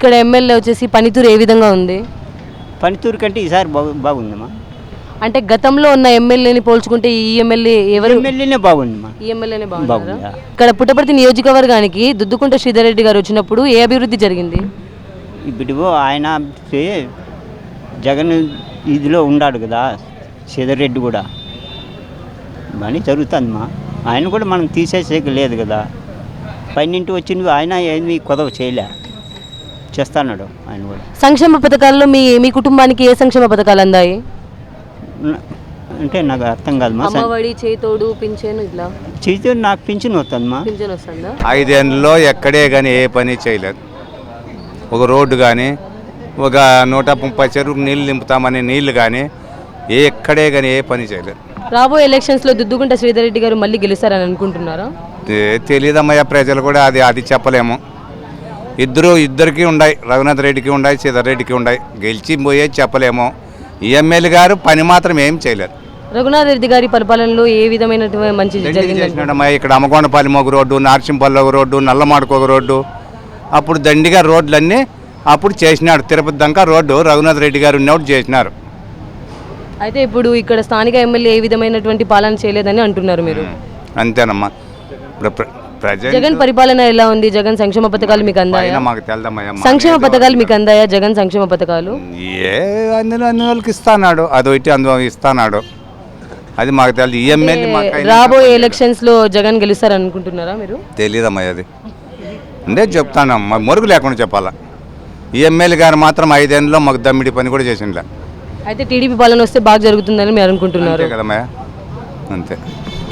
ఇక్కడ ఎమ్మెల్యే వచ్చేసి పనితీరు ఏ విధంగా ఉంది? పనితీరు కంటే ఈసారి బాగుందమ్మా. అంటే గతంలో ఉన్న ఎమ్మెల్యేని పోల్చుకుంటే ఈ ఎమ్మెల్యే ఎమ్మెల్యేనే బాగుందమ్మా. ఈ ఎమ్మెల్యేనే బాగుందా? ఇక్కడ పుట్టపర్తి నియోజకవర్గానికి దుద్దుకుంట శ్రీధర్ రెడ్డి గారు వచ్చినప్పుడు ఏ అభివృద్ధి జరిగింది? ఇప్పుడు ఆయన జగన్ ఇదిలో ఉన్నాడు కదా, శ్రీధర్ రెడ్డి కూడా బాగానే జరుగుతుందమ్మా. ఆయన కూడా మనం తీసేసేక లేదు కదా, పైనింటి వచ్చింది ఆయన ఏమి కొదవ చేయలే, చేస్తున్నాడు ఆయన కూడా. సంక్షేమ పథకాల్లో మీ కుటుంబానికి ఏ సంక్షేమ పథకాలు అందాయి? అంటే నాకు అర్థం కాదమ్మా. అమ్మఒడి, చేతోడు, పింఛను ఇట్లా. చేతోడు నాకు పింఛన్ వస్తుందమ్మా. పింఛన్ వస్తుందా? 5 ఏళ్ళలో ఎక్కడే కానీ ఏ పని చేయలేదు. ఒక రోడ్డు కానీ, ఒక 130 చెరువుకు నీళ్ళు నింపుతామని నీళ్లు కానీ ఎక్కడే కానీ ఏ పని చేయలేదు. రాబోయే ఎలక్షన్స్లో దుద్దుకుంట శ్రీధర్ రెడ్డి గారు మళ్ళీ గెలుస్తారని అనుకుంటున్నారా? తెలియదమ్మయ్య, ప్రజలు కూడా అది చెప్పలేము. ఇద్దరికి ఉన్నాయి, రఘునాథ్ రెడ్డికి ఉన్నాయి, శ్రీధర్ రెడ్డికి ఉన్నాయి. గెలిచి పోయేది చెప్పలేము. ఈ ఎమ్మెల్యే గారు పని మాత్రం ఏం చేయలేదు. రఘునాథ్ రెడ్డి గారి పరిపాలనలో ఏ విధమైన మంచి చేసినాడమ్మా. ఇక్కడ అమ్మకొండపల్లి ఒక రోడ్డు, నార్సింపల్లి ఒక రోడ్డు, నల్లమాడకు ఒక రోడ్డు, అప్పుడు దండిగా రోడ్లన్నీ అప్పుడు చేసినాడు. తిరుపతి దాకా రోడ్డు రఘునాథ్ రెడ్డి గారు ఉన్నప్పుడు చేసినారు. అయితే ఇప్పుడు ఇక్కడ స్థానిక ఎమ్మెల్యే ఏ విధమైనటువంటి పాలన చేయలేదని అంటున్నారు మీరు? అంతేనమ్మా. జగన్ పరిపాలన ఎలా ఉంది? జగన్ సంక్షేమ పథకాలు మీకు అందాయా? మాకు తెలదమ్మయ్య. సంక్షేమ పథకాలు మీకు అందాయా? జగన్ సంక్షేమ పథకాలు అందులో అన్ని వాళ్ళకి ఇస్తాడు, అదొకటి అందులో ఇస్తాడు, అది మాకు తెలియదు. ఈ ఎమ్మెల్యే రాబోయే ఎలక్షన్స్ లో జగన్ గెలుస్తారని అనుకుంటున్నారా మీరు? తెలియదమ్మయ్య, అది అంటే చెప్తానమ్మా, మొరుగు లేకుండా చెప్పాలా. ఈ ఎమ్మెల్యే గారు మాత్రం 5 ఏళ్ళలో మాకు దమ్మిడి పని కూడా చేసిండ్లే. అయితే టీడీపీ పాలన వస్తే బాగా జరుగుతుందని మీరు అనుకుంటున్నారు కదమ్మయ్య? అంతే.